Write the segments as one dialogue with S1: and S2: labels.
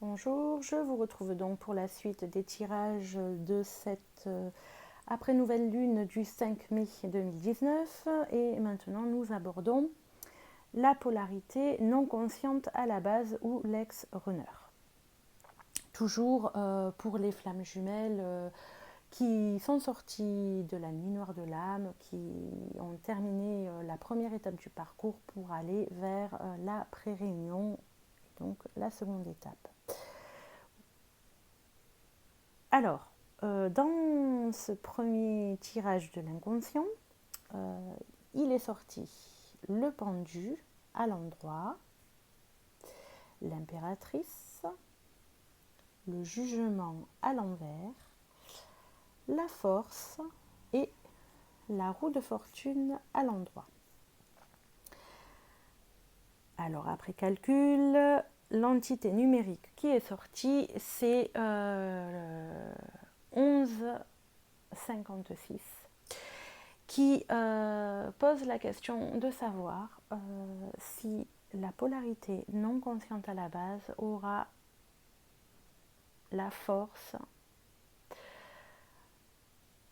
S1: bonjour. Je vous retrouve donc pour la suite des tirages de cette après nouvelle lune du 5 mai 2019. Et maintenant, nous abordons la polarité non consciente à la base ou l'ex-runner. Toujours pour les flammes jumelles qui sont sorties de la nuit noire de l'âme, qui ont terminé la première étape du parcours pour aller vers la pré-réunion, donc la seconde étape. Alors, dans ce premier tirage de l'inconscient, il est sorti le pendu à l'endroit, l'impératrice, le jugement à l'envers, la force et la roue de fortune à l'endroit. Alors, après calcul, l'entité numérique qui est sortie, c'est 11,56, qui pose la question de savoir si la polarité non consciente à la base aura la force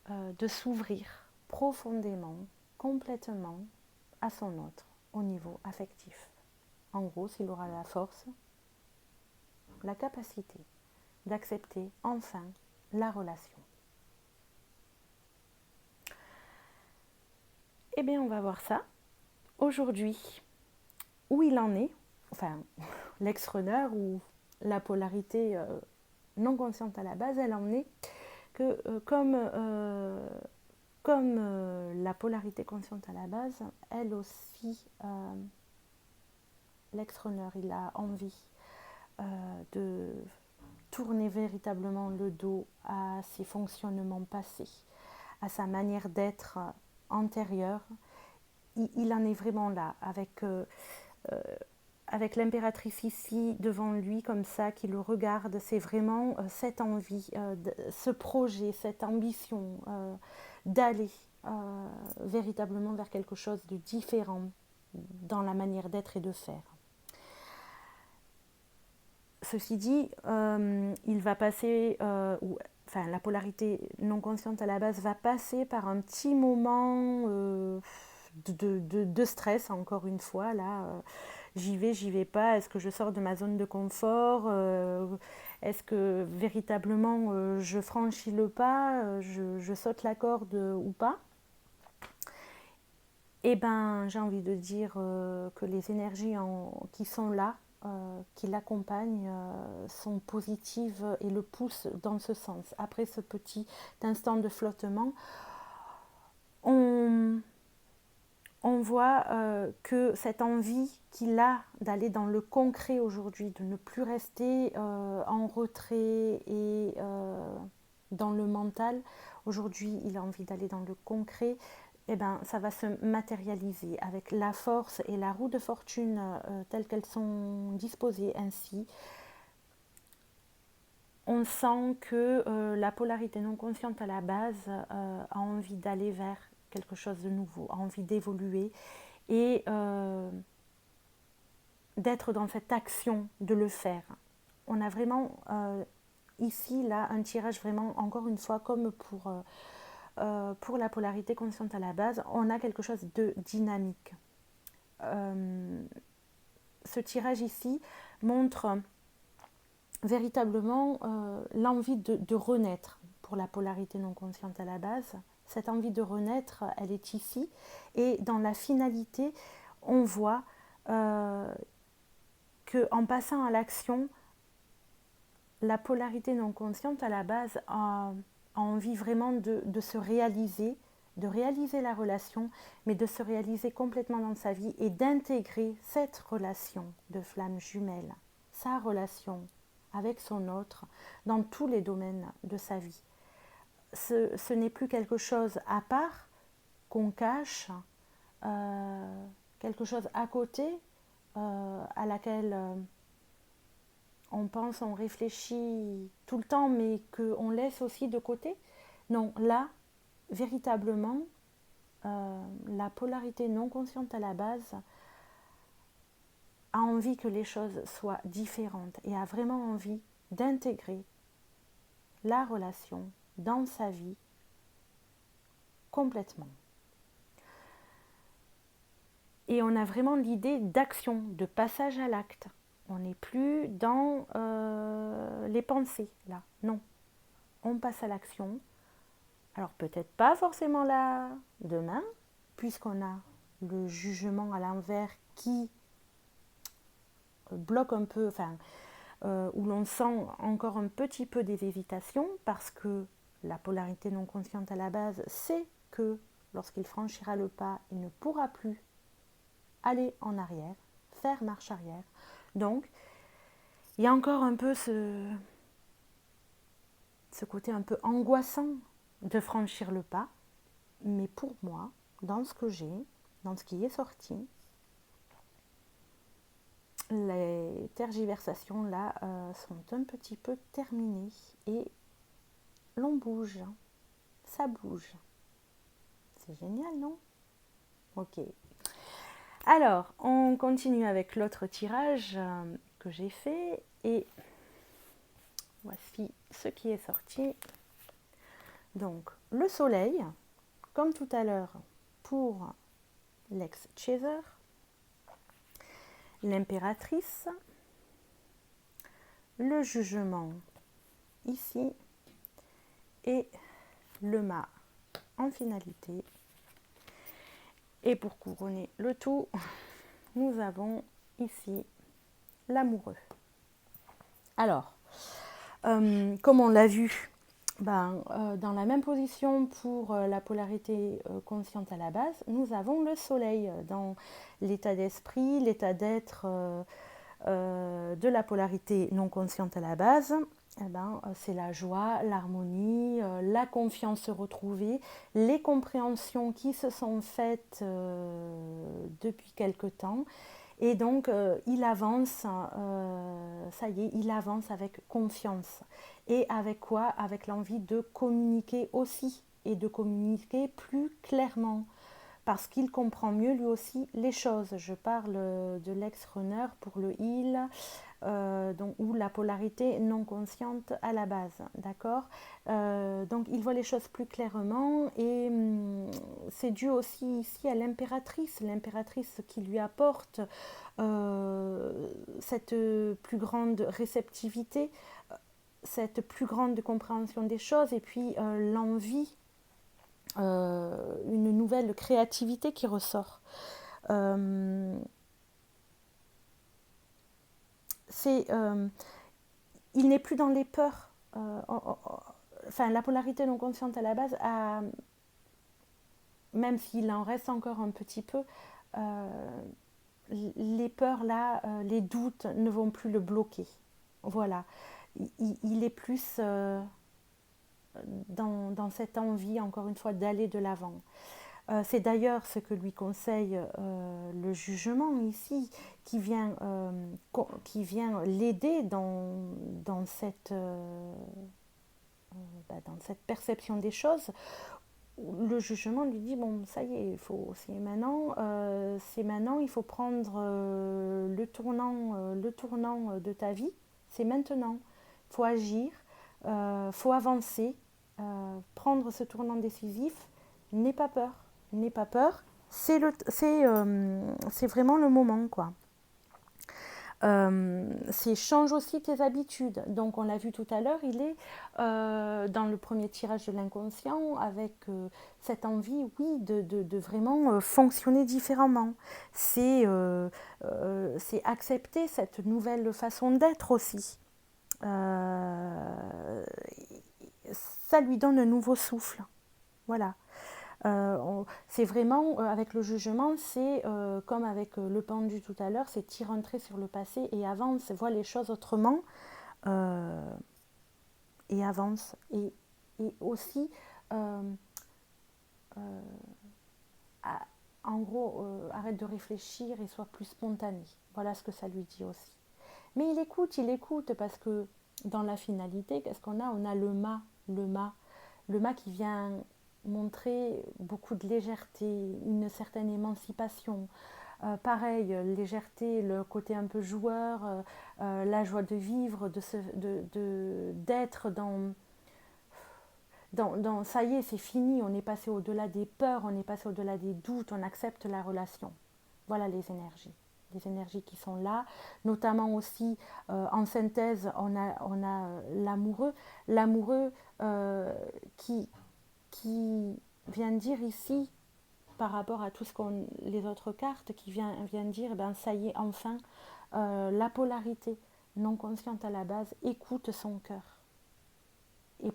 S1: de s'ouvrir profondément, complètement à son autre au niveau affectif. En gros, s'il aura la force, la capacité d'accepter enfin la relation. Eh bien, on va voir ça. Aujourd'hui, où il en est, enfin, l'ex-runner ou la polarité non consciente à la base, elle en est que comme la polarité consciente à la base, elle aussi, l'ex-runner, il a envie de tourner véritablement le dos à ses fonctionnements passés, à sa manière d'être antérieure. Il en est vraiment là, avec l'impératrice ici devant lui, comme ça, qui le regarde. C'est vraiment cette envie, ce projet, cette ambition d'aller véritablement vers quelque chose de différent dans la manière d'être et de faire. Ceci dit, il va passer, la polarité non consciente à la base va passer par un petit moment de stress, encore une fois, là. J'y vais pas, est-ce que je sors de ma zone de confort, est-ce que véritablement je franchis le pas, je saute la corde ou pas? Eh ben, j'ai envie de dire que les énergies qui sont là, qui l'accompagnent, sont positives et le poussent dans ce sens. Après ce petit instant de flottement, on voit que cette envie qu'il a d'aller dans le concret aujourd'hui, de ne plus rester en retrait et dans le mental, aujourd'hui il a envie d'aller dans le concret. Eh ben, ça va se matérialiser avec la force et la roue de fortune telles qu'elles sont disposées ainsi. On sent que la polarité non consciente à la base a envie d'aller vers quelque chose de nouveau, a envie d'évoluer et d'être dans cette action de le faire. On a vraiment ici, là, un tirage vraiment, encore une fois, comme pour la polarité consciente à la base, on a quelque chose de dynamique. Ce tirage ici montre véritablement l'envie de renaître pour la polarité non consciente à la base. Cette envie de renaître, elle est ici. Et dans la finalité, on voit qu'en passant à l'action, la polarité non consciente à la base a envie vraiment de se réaliser, de réaliser la relation, mais de se réaliser complètement dans sa vie et d'intégrer cette relation de flamme jumelle, sa relation avec son autre, dans tous les domaines de sa vie. Ce n'est plus quelque chose à part, qu'on cache, quelque chose à côté, à laquelle on pense, on réfléchit tout le temps, mais qu'on laisse aussi de côté. Non, là, véritablement, la polarité non consciente à la base a envie que les choses soient différentes et a vraiment envie d'intégrer la relation dans sa vie complètement. Et on a vraiment l'idée d'action, de passage à l'acte. On n'est plus dans les pensées, là. Non, on passe à l'action. Alors peut-être pas forcément là demain, puisqu'on a le jugement à l'envers qui bloque un peu, où l'on sent encore un petit peu des hésitations, parce que la polarité non consciente à la base, c'est que lorsqu'il franchira le pas, il ne pourra plus aller en arrière, faire marche arrière. Donc, il y a encore un peu ce côté un peu angoissant de franchir le pas, mais pour moi, dans ce que j'ai, dans ce qui est sorti, les tergiversations là sont un petit peu terminées et l'on bouge, ça bouge. C'est génial, non? Ok. Alors, on continue avec l'autre tirage que j'ai fait et voici ce qui est sorti. Donc, le soleil, comme tout à l'heure pour l'ex-chaser, l'impératrice, le jugement ici et le mât en finalité. Et pour couronner le tout, nous avons ici l'amoureux. Alors, comme on l'a vu, dans la même position pour la polarité consciente à la base, nous avons le soleil dans l'état d'esprit, l'état d'être de la polarité non consciente à la base. C'est la joie, l'harmonie, la confiance retrouvée, les compréhensions qui se sont faites depuis quelque temps. Et donc, il avance, ça y est, il avance avec confiance. Et avec quoi? Avec l'envie de communiquer aussi, et de communiquer plus clairement, parce qu'il comprend mieux lui aussi les choses. Je parle de l'ex-runner pour le heal, ou la polarité non consciente à la base, d'accord. Donc il voit les choses plus clairement et c'est dû aussi ici à l'impératrice qui lui apporte cette plus grande réceptivité, cette plus grande compréhension des choses et puis l'envie, une nouvelle créativité qui ressort. Il n'est plus dans les peurs. La polarité non consciente à la base, même s'il en reste encore un petit peu, les peurs là, les doutes ne vont plus le bloquer. Voilà. Il est plus dans cette envie, encore une fois, d'aller de l'avant. C'est d'ailleurs ce que lui conseille le jugement ici, qui vient l'aider dans cette perception des choses. Le jugement lui dit bon, ça y est, c'est maintenant, il faut prendre le tournant de ta vie, c'est maintenant, il faut agir, faut avancer, prendre ce tournant décisif. N'aie pas peur, c'est vraiment le moment, quoi. C'est change aussi tes habitudes. Donc on l'a vu tout à l'heure, il est dans le premier tirage de l'inconscient avec cette envie, oui, de vraiment fonctionner différemment. C'est accepter cette nouvelle façon d'être aussi. Ça lui donne un nouveau souffle. Voilà. C'est vraiment, avec le jugement, c'est comme avec le pendu tout à l'heure, c'est tire un trait sur le passé et avance, voit les choses autrement et avance. Et aussi, en gros, arrête de réfléchir et sois plus spontané. Voilà ce que ça lui dit aussi. Mais il écoute parce que dans la finalité, qu'est-ce qu'on a? On a le mât qui vient montrer beaucoup de légèreté, une certaine émancipation, pareil, légèreté, le côté un peu joueur, la joie de vivre, d'être ça y est, c'est fini, on est passé au-delà des peurs, on est passé au-delà des doutes, on accepte la relation. Voilà les énergies qui sont là, notamment aussi en synthèse, on a l'amoureux qui, qui vient dire ici, par rapport à tout ce qu'on, les autres cartes, qui vient dire, eh ben ça y est, enfin, la polarité non consciente à la base écoute son cœur et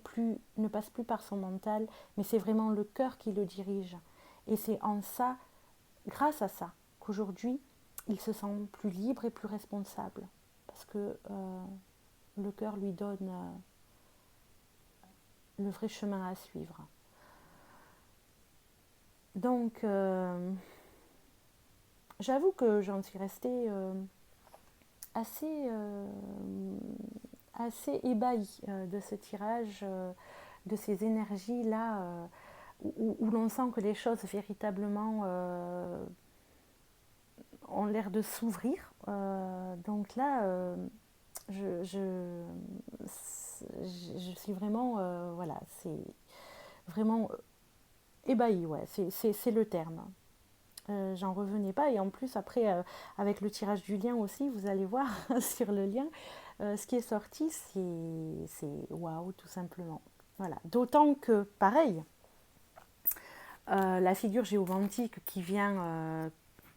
S1: ne passe plus par son mental, mais c'est vraiment le cœur qui le dirige. Et c'est en ça, grâce à ça, qu'aujourd'hui, il se sent plus libre et plus responsable. Parce que le cœur lui donne le vrai chemin à suivre. Donc, j'avoue que j'en suis restée assez, assez ébahie de ce tirage, de ces énergies-là, où l'on sent que les choses véritablement ont l'air de s'ouvrir. Donc là, je, je, je suis vraiment, voilà, c'est vraiment ébahie, ouais, c'est le terme. J'en revenais pas, et en plus après avec le tirage du lien aussi, vous allez voir sur le lien, ce qui est sorti, c'est waouh, tout simplement. Voilà, d'autant que pareil, la figure géomantique qui vient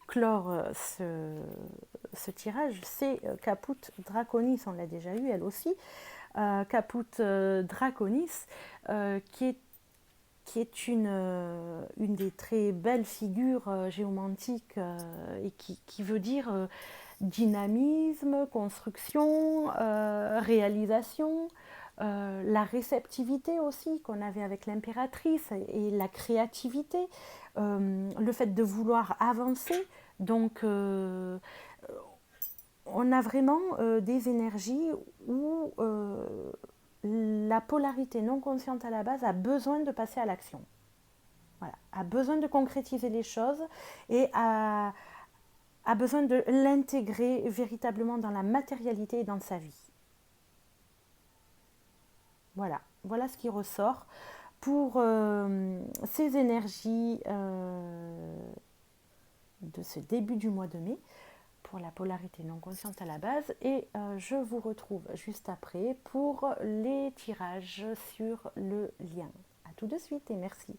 S1: clore ce tirage, c'est Caput Draconis, on l'a déjà eu elle aussi, Caput Draconis, qui est une des très belles figures géomantiques et qui veut dire dynamisme, construction, réalisation, la réceptivité aussi qu'on avait avec l'impératrice et la créativité, le fait de vouloir avancer. Donc on a vraiment des énergies où la polarité non consciente à la base a besoin de passer à l'action. Voilà, a besoin de concrétiser les choses et a besoin de l'intégrer véritablement dans la matérialité et dans sa vie. Voilà ce qui ressort pour ces énergies de ce début du mois de mai, pour la polarité non consciente à la base, et je vous retrouve juste après pour les tirages sur le lien. À tout de suite et merci.